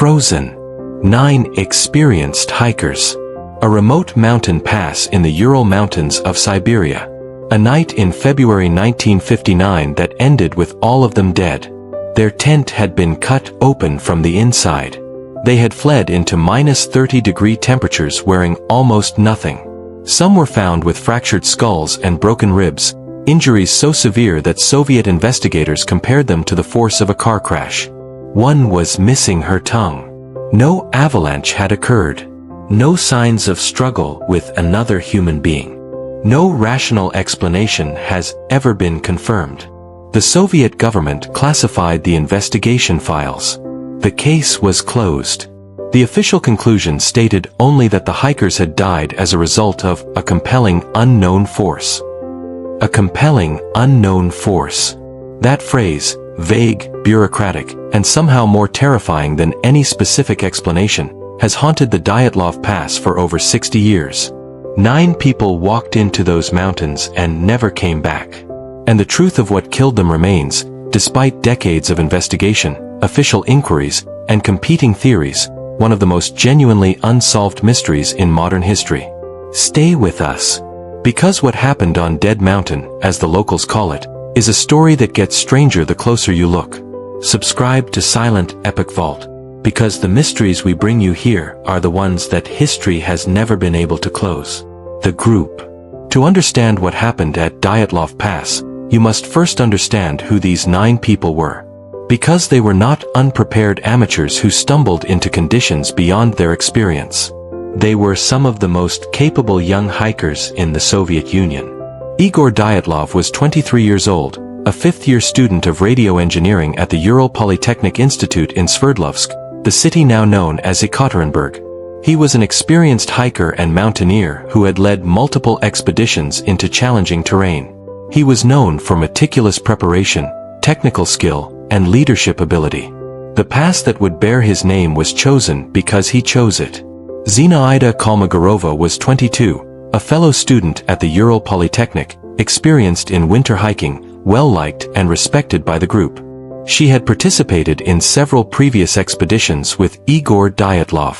Frozen. 9 experienced hikers. A remote mountain pass in the Ural Mountains of Siberia. A night in February 1959 that ended with all of them dead. Their tent had been cut open from the inside. They had fled into -30-degree temperatures wearing almost nothing. Some were found with fractured skulls and broken ribs, injuries so severe that Soviet investigators compared them to the force of a car crash. One was missing her tongue. No avalanche had occurred. No signs of struggle with another human being. No rational explanation has ever been confirmed. The Soviet government classified the investigation files. The case was closed. The official conclusion stated only that the hikers had died as a result of a compelling unknown force. A compelling unknown force. That phrase, vague, bureaucratic, and somehow more terrifying than any specific explanation, has haunted the Dyatlov Pass for over 60 years. 9 people walked into those mountains and never came back. And the truth of what killed them remains, despite decades of investigation, official inquiries, and competing theories, one of the most genuinely unsolved mysteries in modern history. Stay with us. Because what happened on Dead Mountain, as the locals call it, is a story that gets stranger the closer you look. Subscribe to Silent Epoch Vault, because the mysteries we bring you here are the ones that history has never been able to close. The group. To understand what happened at Dyatlov Pass, you must first understand who these 9 people were. Because they were not unprepared amateurs who stumbled into conditions beyond their experience. They were some of the most capable young hikers in the Soviet Union. Igor Dyatlov was 23 years old, a 5th-year student of radio engineering at the Ural Polytechnic Institute in Sverdlovsk, the city now known as Ekaterinburg. He was an experienced hiker and mountaineer who had led multiple expeditions into challenging terrain. He was known for meticulous preparation, technical skill, and leadership ability. The pass that would bear his name was chosen because he chose it. Zinaida Kolmogorova was 22, a fellow student at the Ural Polytechnic, experienced in winter hiking, well-liked and respected by the group. She had participated in several previous expeditions with Igor Dyatlov.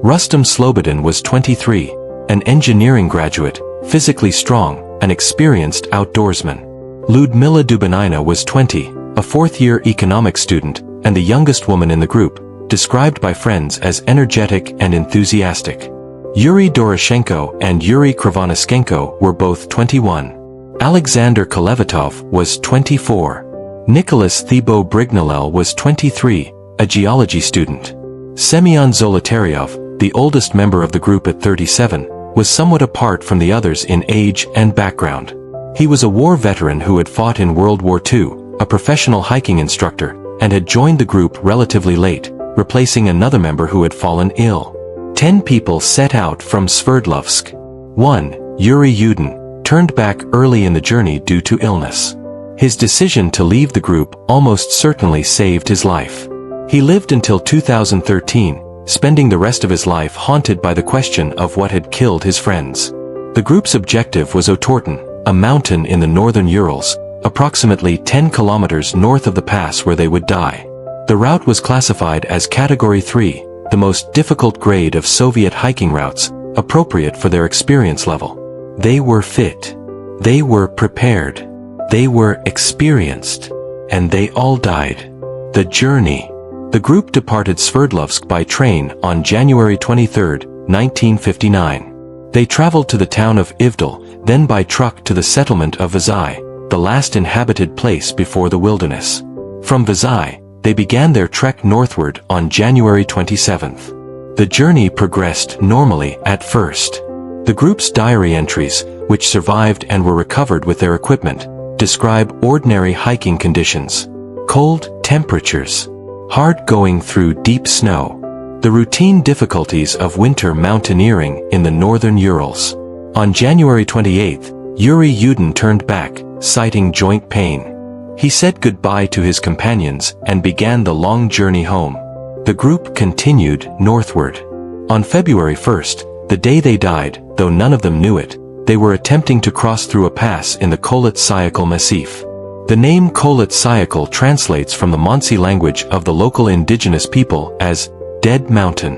Rustam Slobodin was 23, an engineering graduate, physically strong, an experienced outdoorsman. Ludmila Dubinina was 20, a 4th-year economics student, and the youngest woman in the group, described by friends as energetic and enthusiastic. Yuri Doroshenko and Yuri Krivonischenko were both 21. Alexander Kolevatov was 24. Nicholas Thibaut Brignolel was 23, a geology student. Semyon Zolotaryov, the oldest member of the group at 37, was somewhat apart from the others in age and background. He was a war veteran who had fought in World War II, a professional hiking instructor, and had joined the group relatively late, replacing another member who had fallen ill. 10 people set out from Sverdlovsk. 1. Yuri Yudin turned back early in the journey due to illness. His decision to leave the group almost certainly saved his life. He lived until 2013, spending the rest of his life haunted by the question of what had killed his friends. The group's objective was Otorten, a mountain in the northern Urals, approximately 10 kilometers north of the pass where they would die. The route was classified as Category 3, the most difficult grade of Soviet hiking routes, appropriate for their experience level. They were fit. They were prepared. They were experienced. And they all died. The journey. The group departed Sverdlovsk by train on January 23, 1959. They traveled to the town of Ivdel, then by truck to the settlement of Vazai, the last inhabited place before the wilderness. From Vazai, they began their trek northward on January 27th. The journey progressed normally at first. The group's diary entries, which survived and were recovered with their equipment, describe ordinary hiking conditions. Cold temperatures. Hard going through deep snow. The routine difficulties of winter mountaineering in the northern Urals. On January 28, Yuri Yudin turned back, citing joint pain. He said goodbye to his companions and began the long journey home. The group continued northward. On February 1st, the day they died, though none of them knew it, they were attempting to cross through a pass in the Kholat Syakhl Massif. The name Kholat Syakhl translates from the Mansi language of the local indigenous people as dead mountain.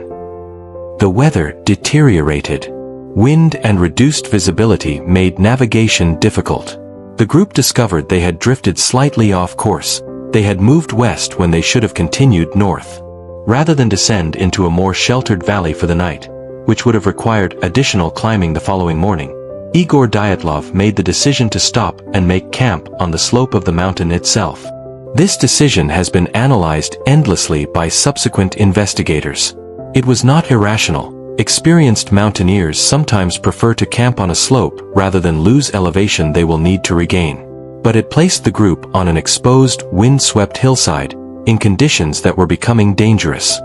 The weather deteriorated. Wind and reduced visibility made navigation difficult. The group discovered they had drifted slightly off course. They had moved west when they should have continued north. Rather than descend into a more sheltered valley for the night, which would have required additional climbing the following morning, Igor Dyatlov made the decision to stop and make camp on the slope of the mountain itself. This decision has been analyzed endlessly by subsequent investigators. It was not irrational. Experienced mountaineers sometimes prefer to camp on a slope rather than lose elevation they will need to regain. But it placed the group on an exposed, wind-swept hillside, in conditions that were becoming dangerous.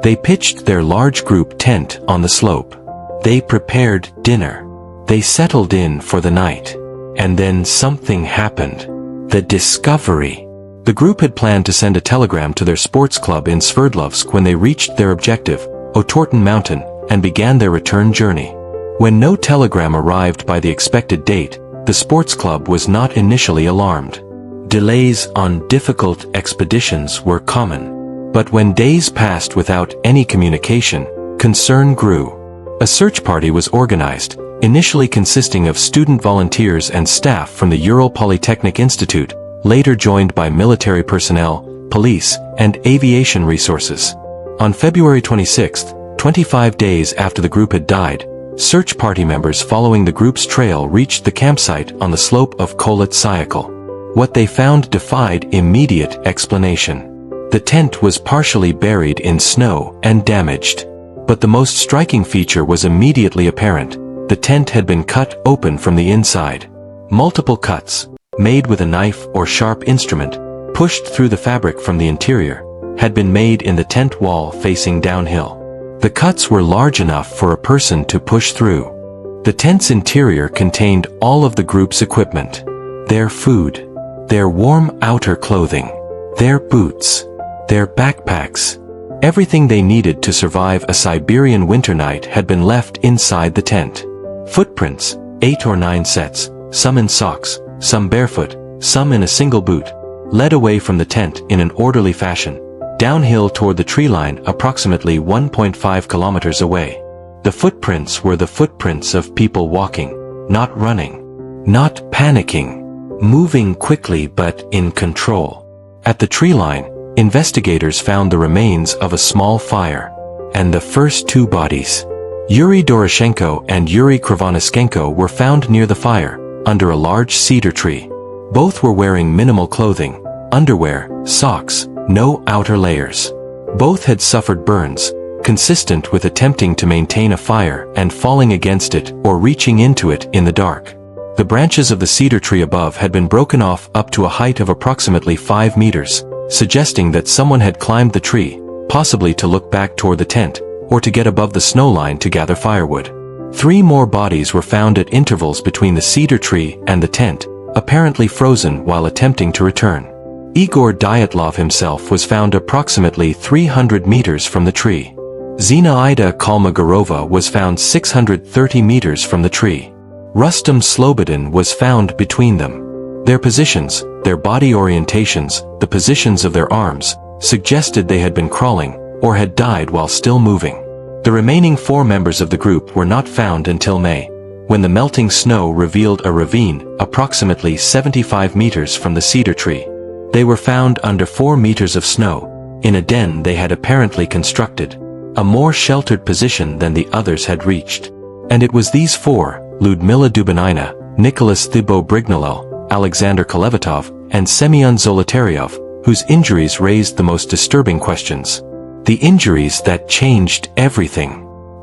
They pitched their large group tent on the slope. They prepared dinner. They settled in for the night. And then something happened. The discovery. The group had planned to send a telegram to their sports club in Sverdlovsk when they reached their objective, Otorten Mountain, and began their return journey. When no telegram arrived by the expected date, the sports club was not initially alarmed. Delays on difficult expeditions were common. But when days passed without any communication, concern grew. A search party was organized, initially consisting of student volunteers and staff from the Ural Polytechnic Institute, later joined by military personnel, police, and aviation resources. On February 26, 25 days after the group had died, search party members following the group's trail reached the campsite on the slope of Kholat Syakhl. What they found defied immediate explanation. The tent was partially buried in snow and damaged. But the most striking feature was immediately apparent. The tent had been cut open from the inside. Multiple cuts, made with a knife or sharp instrument, pushed through the fabric from the interior, had been made in the tent wall facing downhill. The cuts were large enough for a person to push through. The tent's interior contained all of the group's equipment. Their food, their warm outer clothing, their boots, their backpacks. Everything they needed to survive a Siberian winter night had been left inside the tent. Footprints, 8 or 9 sets, some in socks, some barefoot, some in a single boot, led away from the tent in an orderly fashion, downhill toward the tree line approximately 1.5 kilometers away. The footprints were the footprints of people walking, not running, not panicking, moving quickly but in control. At the tree line, investigators found the remains of a small fire. And the first 2 bodies, Yuri Doroshenko and Yuri Krivonischenko, were found near the fire, under a large cedar tree. Both were wearing minimal clothing, underwear, socks, no outer layers. Both had suffered burns, consistent with attempting to maintain a fire and falling against it or reaching into it in the dark. The branches of the cedar tree above had been broken off up to a height of approximately 5 meters, suggesting that someone had climbed the tree, possibly to look back toward the tent, or to get above the snow line to gather firewood. 3 more bodies were found at intervals between the cedar tree and the tent, apparently frozen while attempting to return. Igor Dyatlov himself was found approximately 300 meters from the tree. Zinaida Kolmogorova was found 630 meters from the tree. Rustam Slobodin was found between them. Their positions, their body orientations, the positions of their arms, suggested they had been crawling, or had died while still moving. The remaining 4 members of the group were not found until May, when the melting snow revealed a ravine approximately 75 meters from the cedar tree. They were found under 4 meters of snow, in a den they had apparently constructed, a more sheltered position than the others had reached. And it was these 4, Ludmila Dubinina, Nicholas Thibault-Brignolel, Alexander Kolevatov, and Semyon Zolotaryov, whose injuries raised the most disturbing questions. The injuries that changed everything.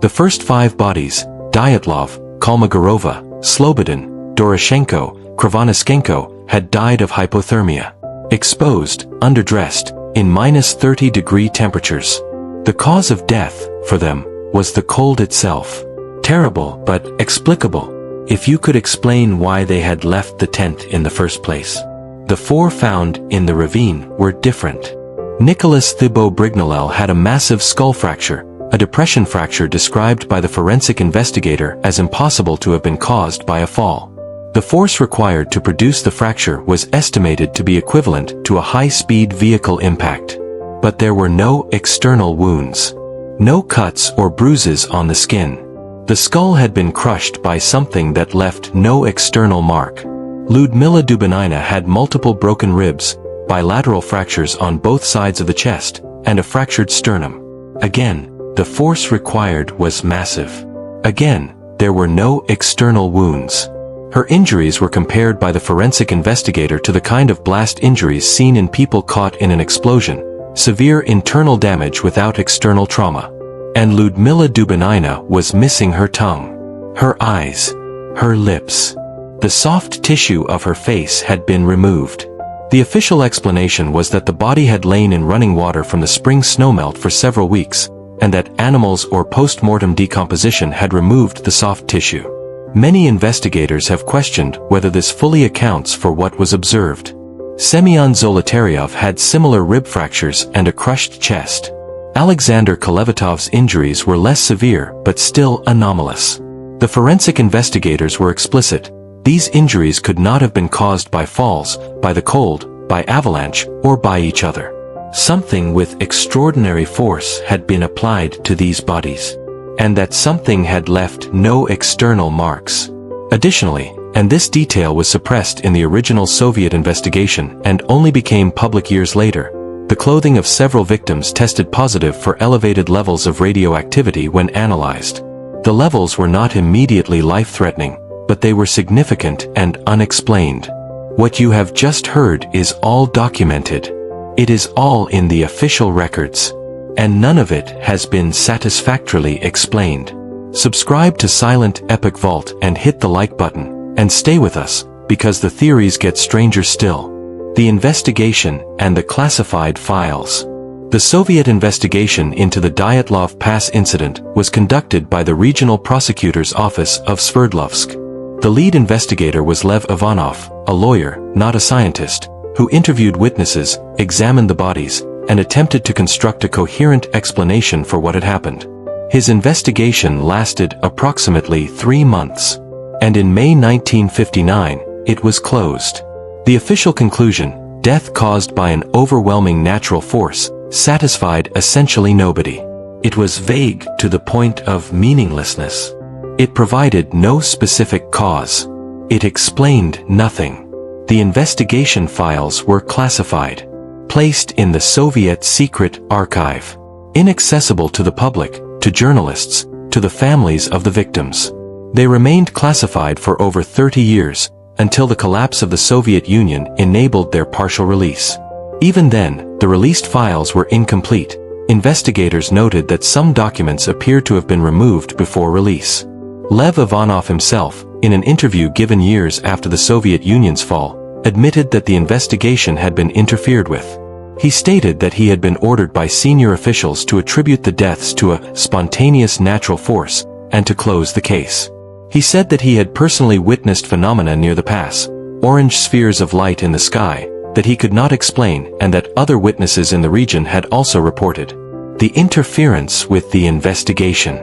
The first 5 bodies, Dyatlov, Kolmogorova, Slobodin, Doroshenko, Krivonischenko, had died of hypothermia. Exposed, underdressed, in -30-degree temperatures. The cause of death, for them, was the cold itself. Terrible but explicable, if you could explain why they had left the tent in the first place. The 4 found in the ravine were different. Nicholas Thibault-Brignolel had a massive skull fracture, a depression fracture described by the forensic investigator as impossible to have been caused by a fall. The force required to produce the fracture was estimated to be equivalent to a high-speed vehicle impact. But there were no external wounds. No cuts or bruises on the skin. The skull had been crushed by something that left no external mark. Lyudmila Dubinina had multiple broken ribs, bilateral fractures on both sides of the chest, and a fractured sternum. Again, the force required was massive. Again, there were no external wounds. Her injuries were compared by the forensic investigator to the kind of blast injuries seen in people caught in an explosion, severe internal damage without external trauma. And Lyudmila Dubinina was missing her tongue, her eyes, her lips. The soft tissue of her face had been removed. The official explanation was that the body had lain in running water from the spring snowmelt for several weeks, and that animals or post-mortem decomposition had removed the soft tissue. Many investigators have questioned whether this fully accounts for what was observed. Semyon Zolotaryov had similar rib fractures and a crushed chest. Alexander Kolevatov's injuries were less severe but still anomalous. The forensic investigators were explicit. These injuries could not have been caused by falls, by the cold, by avalanche, or by each other. Something with extraordinary force had been applied to these bodies, and that something had left no external marks. Additionally, and this detail was suppressed in the original Soviet investigation and only became public years later, the clothing of several victims tested positive for elevated levels of radioactivity when analyzed. The levels were not immediately life-threatening, but they were significant and unexplained. What you have just heard is all documented. It is all in the official records, and none of it has been satisfactorily explained. Subscribe to Silent Epoch Vault and hit the like button, and stay with us, because the theories get stranger still. The investigation and the classified files. The Soviet investigation into the Dyatlov Pass incident was conducted by the Regional Prosecutor's Office of Sverdlovsk. The lead investigator was Lev Ivanov, a lawyer, not a scientist, who interviewed witnesses, examined the bodies, and attempted to construct a coherent explanation for what had happened. His investigation lasted approximately 3 months, and in May 1959, it was closed. The official conclusion, death caused by an overwhelming natural force, satisfied essentially nobody. It was vague to the point of meaninglessness. It provided no specific cause. It explained nothing. The investigation files were classified, placed in the Soviet secret archive, inaccessible to the public, to journalists, to the families of the victims. They remained classified for over 30 years, until the collapse of the Soviet Union enabled their partial release. Even then, the released files were incomplete. Investigators noted that some documents appeared to have been removed before release. Lev Ivanov himself, in an interview given years after the Soviet Union's fall, admitted that the investigation had been interfered with. He stated that he had been ordered by senior officials to attribute the deaths to a spontaneous natural force, and to close the case. He said that he had personally witnessed phenomena near the pass, orange spheres of light in the sky, that he could not explain, and that other witnesses in the region had also reported. The interference with the investigation.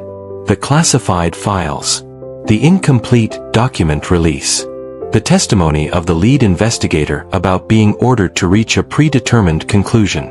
The classified files. The incomplete document release. The testimony of the lead investigator about being ordered to reach a predetermined conclusion.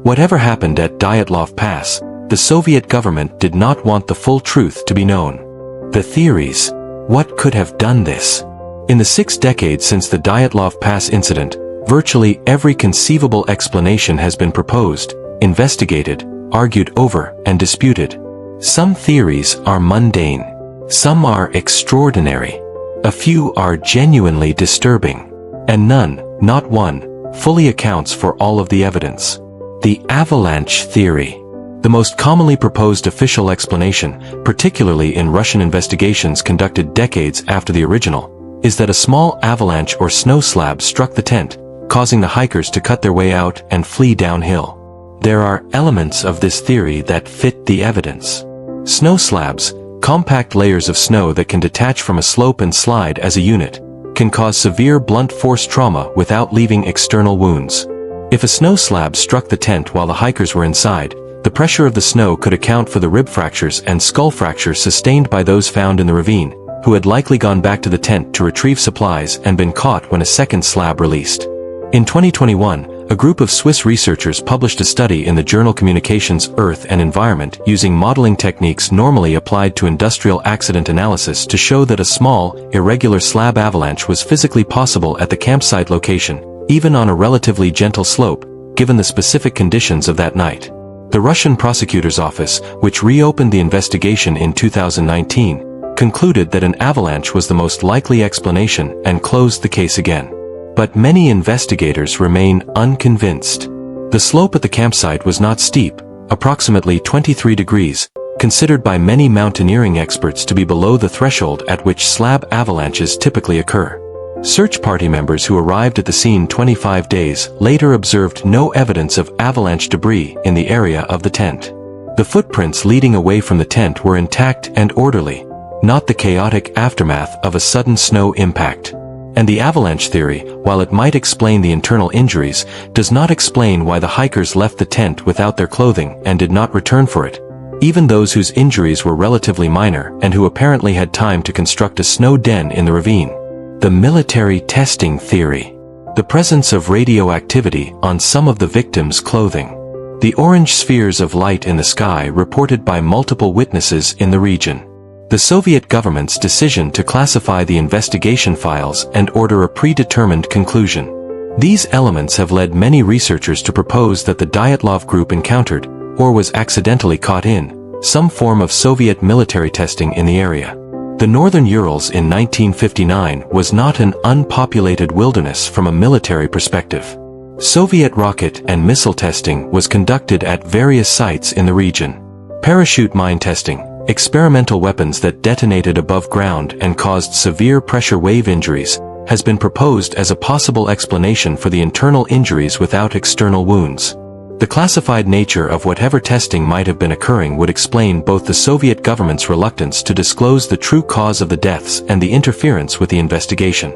Whatever happened at Dyatlov Pass, the Soviet government did not want the full truth to be known. The theories. What could have done this? In the 6 decades since the Dyatlov Pass incident, virtually every conceivable explanation has been proposed, investigated, argued over, and disputed. Some theories are mundane. Some are extraordinary. A few are genuinely disturbing. And none, not one, fully accounts for all of the evidence. The avalanche theory. The most commonly proposed official explanation, particularly in Russian investigations conducted decades after the original, is that a small avalanche or snow slab struck the tent, causing the hikers to cut their way out and flee downhill. There are elements of this theory that fit the evidence. Snow slabs, compact layers of snow that can detach from a slope and slide as a unit, can cause severe blunt force trauma without leaving external wounds. If a snow slab struck the tent while the hikers were inside, the pressure of the snow could account for the rib fractures and skull fractures sustained by those found in the ravine, who had likely gone back to the tent to retrieve supplies and been caught when a second slab released. In 2021, a group of Swiss researchers published a study in the journal Communications, Earth and Environment using modeling techniques normally applied to industrial accident analysis to show that a small, irregular slab avalanche was physically possible at the campsite location, even on a relatively gentle slope, given the specific conditions of that night. The Russian prosecutor's office, which reopened the investigation in 2019, concluded that an avalanche was the most likely explanation and closed the case again. But many investigators remain unconvinced. The slope at the campsite was not steep, approximately 23 degrees, considered by many mountaineering experts to be below the threshold at which slab avalanches typically occur. Search party members who arrived at the scene 25 days later observed no evidence of avalanche debris in the area of the tent. The footprints leading away from the tent were intact and orderly, not the chaotic aftermath of a sudden snow impact. And the avalanche theory, while it might explain the internal injuries, does not explain why the hikers left the tent without their clothing and did not return for it. Even those whose injuries were relatively minor and who apparently had time to construct a snow den in the ravine. The military testing theory. The presence of radioactivity on some of the victims' clothing. The orange spheres of light in the sky reported by multiple witnesses in the region. The Soviet government's decision to classify the investigation files and order a predetermined conclusion. These elements have led many researchers to propose that the Dyatlov group encountered, or was accidentally caught in, some form of Soviet military testing in the area. The Northern Urals in 1959 was not an unpopulated wilderness from a military perspective. Soviet rocket and missile testing was conducted at various sites in the region. Parachute mine testing, experimental weapons that detonated above ground and caused severe pressure wave injuries, has been proposed as a possible explanation for the internal injuries without external wounds. The classified nature of whatever testing might have been occurring would explain both the Soviet government's reluctance to disclose the true cause of the deaths and the interference with the investigation.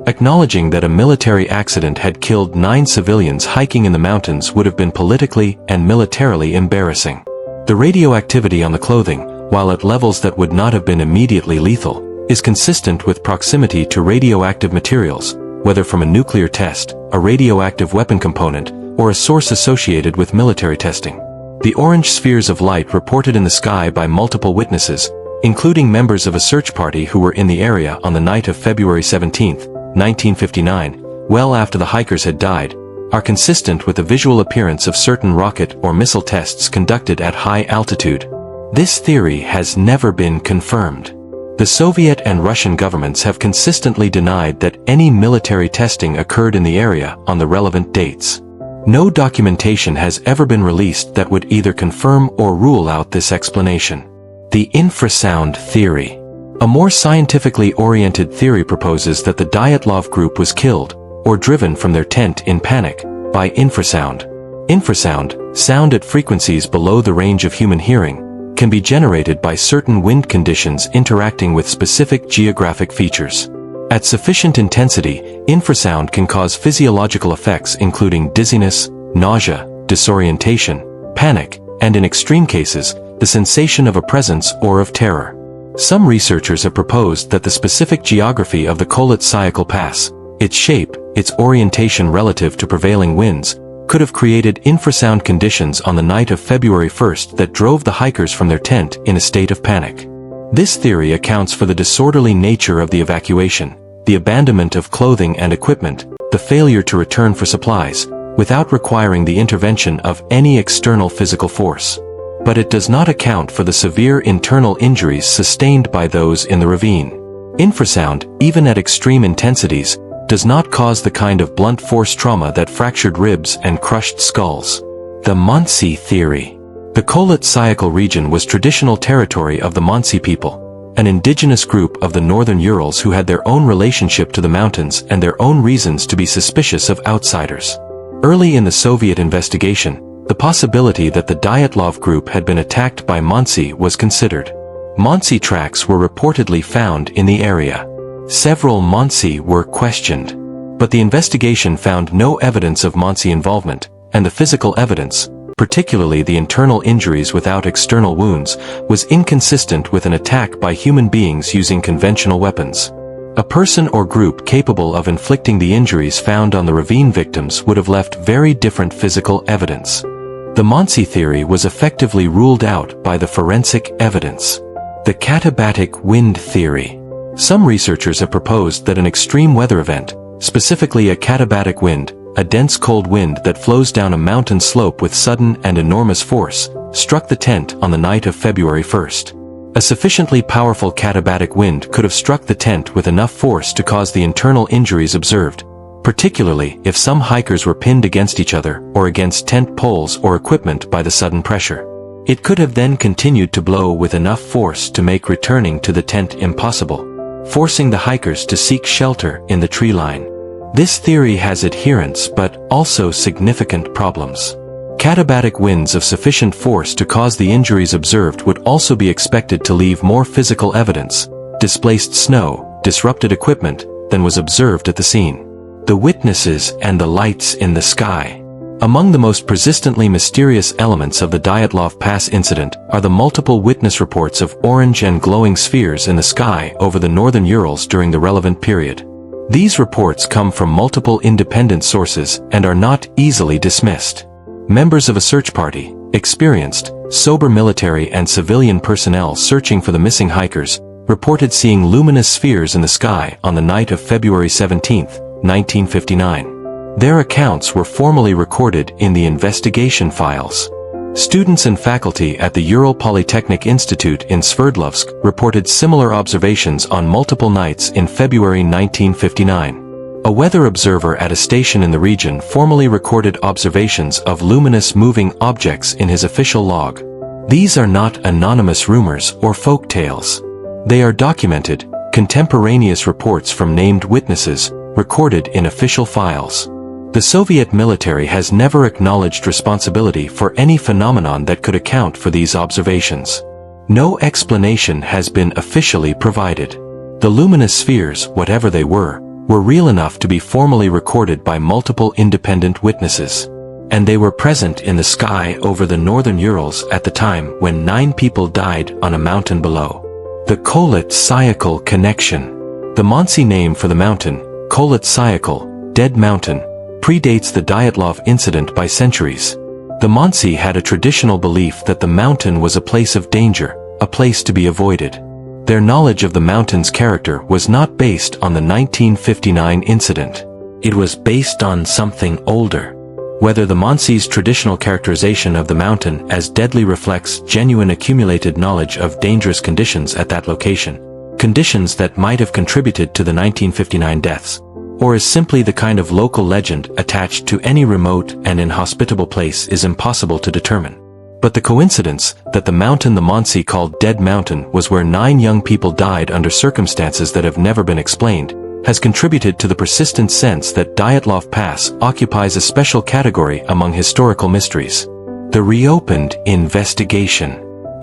Acknowledging that a military accident had killed 9 civilians hiking in the mountains would have been politically and militarily embarrassing. The radioactivity on the clothing, while at levels that would not have been immediately lethal, is consistent with proximity to radioactive materials, whether from a nuclear test, a radioactive weapon component, or a source associated with military testing. The orange spheres of light reported in the sky by multiple witnesses, including members of a search party who were in the area on the night of February 17, 1959, well after the hikers had died, are consistent with the visual appearance of certain rocket or missile tests conducted at high altitude. This theory has never been confirmed. The Soviet and Russian governments have consistently denied that any military testing occurred in the area on the relevant dates. No documentation has ever been released that would either confirm or rule out this explanation. The infrasound theory. A more scientifically oriented theory proposes that the Dyatlov group was killed, or driven from their tent in panic, by infrasound. Infrasound, sound at frequencies below the range of human hearing, can be generated by certain wind conditions interacting with specific geographic features. At sufficient intensity, infrasound can cause physiological effects including dizziness, nausea, disorientation, panic, and in extreme cases, the sensation of a presence or of terror. Some researchers have proposed that the specific geography of the Dyatlov Pass, its shape, its orientation relative to prevailing winds, could have created infrasound conditions on the night of February 1 that drove the hikers from their tent in a state of panic. This theory accounts for the disorderly nature of the evacuation, the abandonment of clothing and equipment, the failure to return for supplies, without requiring the intervention of any external physical force. But it does not account for the severe internal injuries sustained by those in the ravine. Infrasound, even at extreme intensities, does not cause the kind of blunt force trauma that fractured ribs and crushed skulls. The Mansi theory. The Dyatlov region was traditional territory of the Mansi people, an indigenous group of the Northern Urals who had their own relationship to the mountains and their own reasons to be suspicious of outsiders. Early in the Soviet investigation, the possibility that the Dyatlov group had been attacked by Mansi was considered. Mansi tracks were reportedly found in the area. Several Mansi were questioned, but the investigation found no evidence of Mansi involvement, and the physical evidence, particularly the internal injuries without external wounds, was inconsistent with an attack by human beings using conventional weapons. A person or group capable of inflicting the injuries found on the ravine victims would have left very different physical evidence. The Monsi theory was effectively ruled out by the forensic evidence. The katabatic wind theory. Some researchers have proposed that an extreme weather event, specifically a katabatic wind, a dense cold wind that flows down a mountain slope with sudden and enormous force, struck the tent on the night of February 1st. A sufficiently powerful katabatic wind could have struck the tent with enough force to cause the internal injuries observed, particularly if some hikers were pinned against each other or against tent poles or equipment by the sudden pressure. It could have then continued to blow with enough force to make returning to the tent impossible, forcing the hikers to seek shelter in the tree line. This theory has adherents but also significant problems. Katabatic winds of sufficient force to cause the injuries observed would also be expected to leave more physical evidence, displaced snow, disrupted equipment, than was observed at the scene. The witnesses and the lights in the sky. Among the most persistently mysterious elements of the Dyatlov Pass incident are the multiple witness reports of orange and glowing spheres in the sky over the northern Urals during the relevant period. These reports come from multiple independent sources and are not easily dismissed. Members of a search party, experienced, sober military and civilian personnel searching for the missing hikers, reported seeing luminous spheres in the sky on the night of February 17, 1959. Their accounts were formally recorded in the investigation files. Students and faculty at the Ural Polytechnic Institute in Sverdlovsk reported similar observations on multiple nights in February 1959. A weather observer at a station in the region formally recorded observations of luminous moving objects in his official log. These are not anonymous rumors or folk tales. They are documented, contemporaneous reports from named witnesses, recorded in official files. The Soviet military has never acknowledged responsibility for any phenomenon that could account for these observations. No explanation has been officially provided. The luminous spheres, whatever they were real enough to be formally recorded by multiple independent witnesses. And they were present in the sky over the northern Urals at the time when 9 people died on a mountain below. The Kholat-Syakhl connection. The Monsi name for the mountain, Kholat-Syakhl, Dead Mountain, predates the Dyatlov incident by centuries. The Monsi had a traditional belief that the mountain was a place of danger, a place to be avoided. Their knowledge of the mountain's character was not based on the 1959 incident. It was based on something older. Whether the Monsi's traditional characterization of the mountain as deadly reflects genuine accumulated knowledge of dangerous conditions at that location, conditions that might have contributed to the 1959 deaths, or is simply the kind of local legend attached to any remote and inhospitable place is impossible to determine. But the coincidence that the mountain the Monsi called Dead Mountain was where 9 young people died under circumstances that have never been explained, has contributed to the persistent sense that Dyatlov Pass occupies a special category among historical mysteries. The reopened investigation.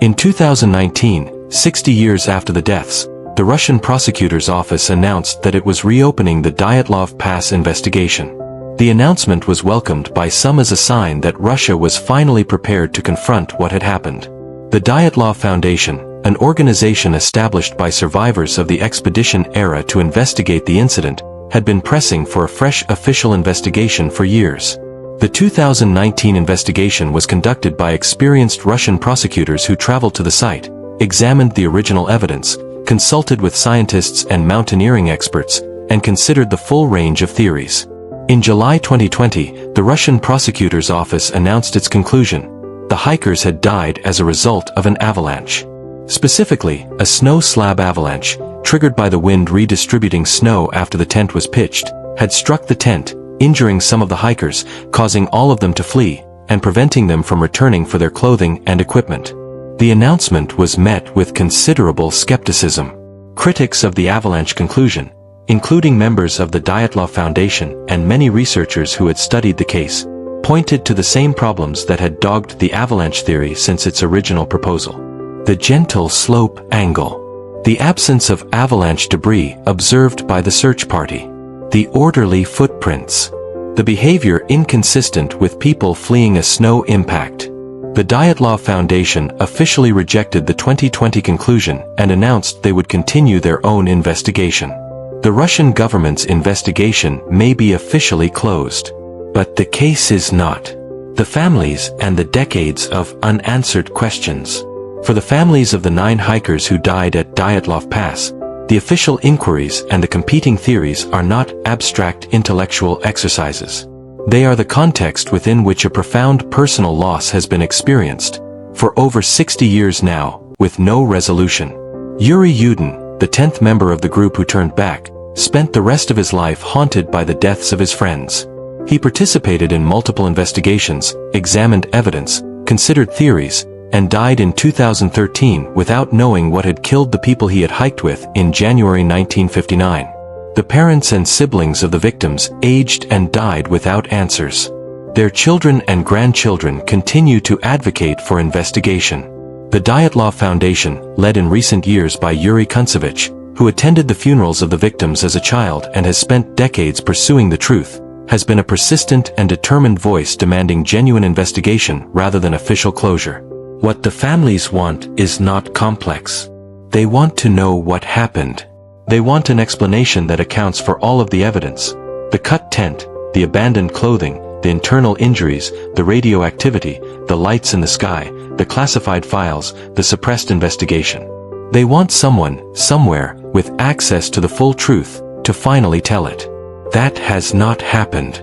In 2019, 60 years after the deaths, the Russian prosecutor's office announced that it was reopening the Dyatlov Pass investigation. The announcement was welcomed by some as a sign that Russia was finally prepared to confront what had happened. The Dyatlov Foundation, an organization established by survivors of the expedition era to investigate the incident, had been pressing for a fresh official investigation for years. The 2019 investigation was conducted by experienced Russian prosecutors who traveled to the site, examined the original evidence, consulted with scientists and mountaineering experts, and considered the full range of theories. In July 2020, the Russian prosecutor's office announced its conclusion. The hikers had died as a result of an avalanche. Specifically, a snow slab avalanche, triggered by the wind redistributing snow after the tent was pitched, had struck the tent, injuring some of the hikers, causing all of them to flee, and preventing them from returning for their clothing and equipment. The announcement was met with considerable skepticism. Critics of the avalanche conclusion, including members of the Dyatlov Foundation and many researchers who had studied the case, pointed to the same problems that had dogged the avalanche theory since its original proposal. The gentle slope angle. The absence of avalanche debris observed by the search party. The orderly footprints. The behavior inconsistent with people fleeing a snow impact. The Dyatlov Foundation officially rejected the 2020 conclusion and announced they would continue their own investigation. The Russian government's investigation may be officially closed. But the case is not. The families and the decades of unanswered questions. For the families of the 9 hikers who died at Dyatlov Pass, the official inquiries and the competing theories are not abstract intellectual exercises. They are the context within which a profound personal loss has been experienced, for over 60 years now, with no resolution. Yuri Yudin, the 10th member of the group who turned back, spent the rest of his life haunted by the deaths of his friends. He participated in multiple investigations, examined evidence, considered theories, and died in 2013 without knowing what had killed the people he had hiked with in January 1959. The parents and siblings of the victims aged and died without answers. Their children and grandchildren continue to advocate for investigation. The Dyatlov Foundation, led in recent years by Yuri Kuntsevich, who attended the funerals of the victims as a child and has spent decades pursuing the truth, has been a persistent and determined voice demanding genuine investigation rather than official closure. What the families want is not complex. They want to know what happened. They want an explanation that accounts for all of the evidence. The cut tent, the abandoned clothing, the internal injuries, the radioactivity, the lights in the sky, the classified files, the suppressed investigation. They want someone, somewhere, with access to the full truth, to finally tell it. That has not happened.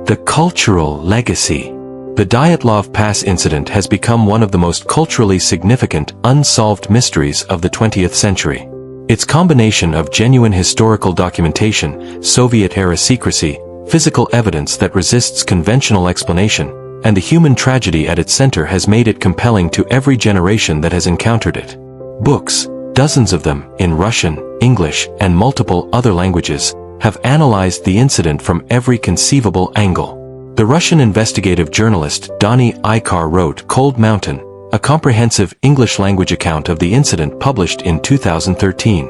The cultural legacy. The Dyatlov Pass incident has become one of the most culturally significant, unsolved mysteries of the 20th century. Its combination of genuine historical documentation, Soviet-era secrecy, physical evidence that resists conventional explanation, and the human tragedy at its center has made it compelling to every generation that has encountered it. Books, dozens of them, in Russian, English, and multiple other languages, have analyzed the incident from every conceivable angle. The Russian investigative journalist Dani Ikar wrote Cold Mountain, a comprehensive English-language account of the incident published in 2013.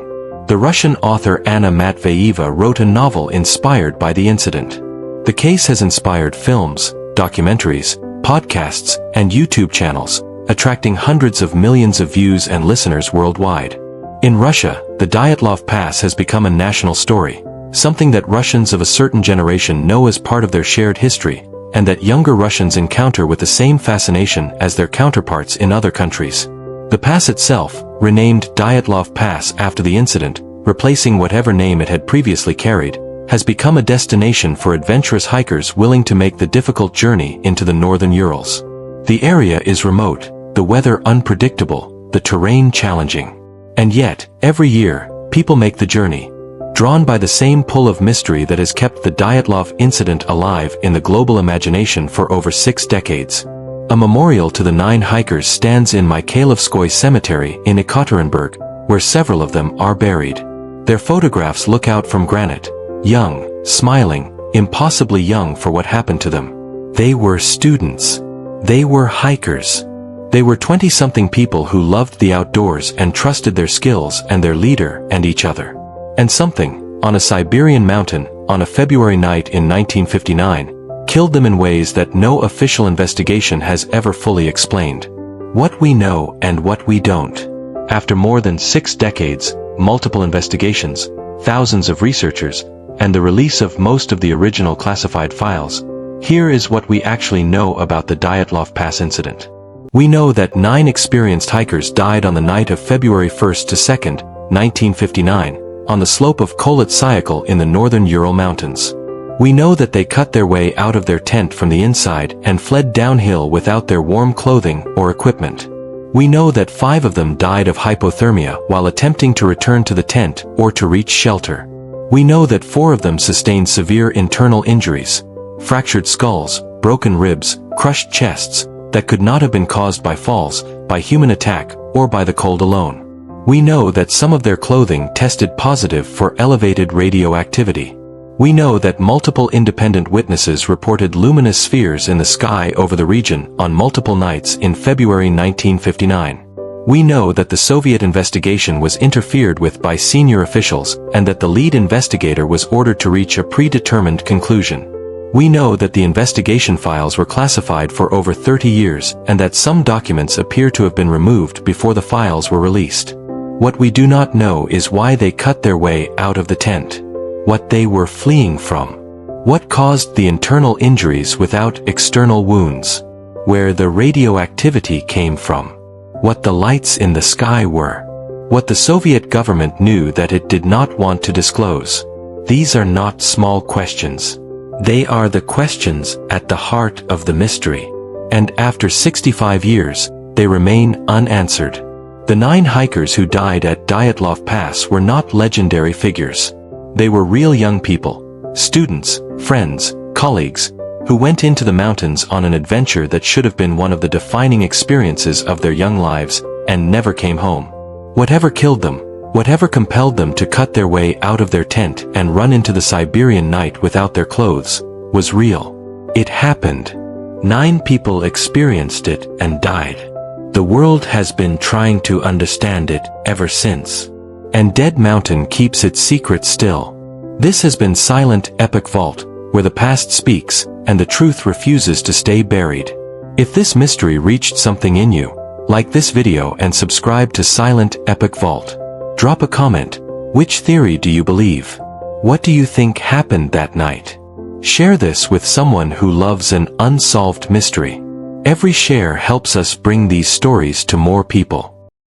The Russian author Anna Matveyeva wrote a novel inspired by the incident. The case has inspired films, documentaries, podcasts, and YouTube channels, attracting hundreds of millions of views and listeners worldwide. In Russia, the Dyatlov Pass has become a national story, something that Russians of a certain generation know as part of their shared history, and that younger Russians encounter with the same fascination as their counterparts in other countries. The pass itself, renamed Dyatlov Pass after the incident, replacing whatever name it had previously carried, has become a destination for adventurous hikers willing to make the difficult journey into the northern Urals. The area is remote, the weather unpredictable, the terrain challenging. And yet, every year, people make the journey, drawn by the same pull of mystery that has kept the Dyatlov incident alive in the global imagination for over 6 decades. A memorial to the 9 hikers stands in Mikhailovskoye Cemetery in Ekaterinburg, where several of them are buried. Their photographs look out from granite, young, smiling, impossibly young for what happened to them. They were students. They were hikers. They were 20-something people who loved the outdoors and trusted their skills and their leader and each other. And something, on a Siberian mountain, on a February night in 1959, killed them in ways that no official investigation has ever fully explained. What we know and what we don't. After more than 6 decades, multiple investigations, thousands of researchers, and the release of most of the original classified files, here is what we actually know about the Dyatlov Pass incident. We know that 9 experienced hikers died on the night of February 1st to 2nd, 1959, on the slope of Kholat-Syakhl in the northern Ural Mountains. We know that they cut their way out of their tent from the inside and fled downhill without their warm clothing or equipment. We know that 5 of them died of hypothermia while attempting to return to the tent or to reach shelter. We know that 4 of them sustained severe internal injuries, fractured skulls, broken ribs, crushed chests, that could not have been caused by falls, by human attack, or by the cold alone. We know that some of their clothing tested positive for elevated radioactivity. We know that multiple independent witnesses reported luminous spheres in the sky over the region on multiple nights in February 1959. We know that the Soviet investigation was interfered with by senior officials and that the lead investigator was ordered to reach a predetermined conclusion. We know that the investigation files were classified for over 30 years and that some documents appear to have been removed before the files were released. What we do not know is why they cut their way out of the tent. what they were fleeing from, what caused the internal injuries without external wounds, where the radioactivity came from, what the lights in the sky were, what the Soviet government knew that it did not want to disclose. These are not small questions. They are the questions at the heart of the mystery. And after 65 years, they remain unanswered. The 9 hikers who died at Dyatlov Pass were not legendary figures. They were real young people, students, friends, colleagues, who went into the mountains on an adventure that should have been one of the defining experiences of their young lives, and never came home. Whatever killed them, whatever compelled them to cut their way out of their tent and run into the Siberian night without their clothes, was real. It happened. 9 people experienced it and died. The world has been trying to understand it ever since. And Dead Mountain keeps its secret still. This has been Silent Epoch Vault, where the past speaks, and the truth refuses to stay buried. If this mystery reached something in you, like this video and subscribe to Silent Epoch Vault. Drop a comment. Which theory do you believe? What do you think happened that night? Share this with someone who loves an unsolved mystery. Every share helps us bring these stories to more people.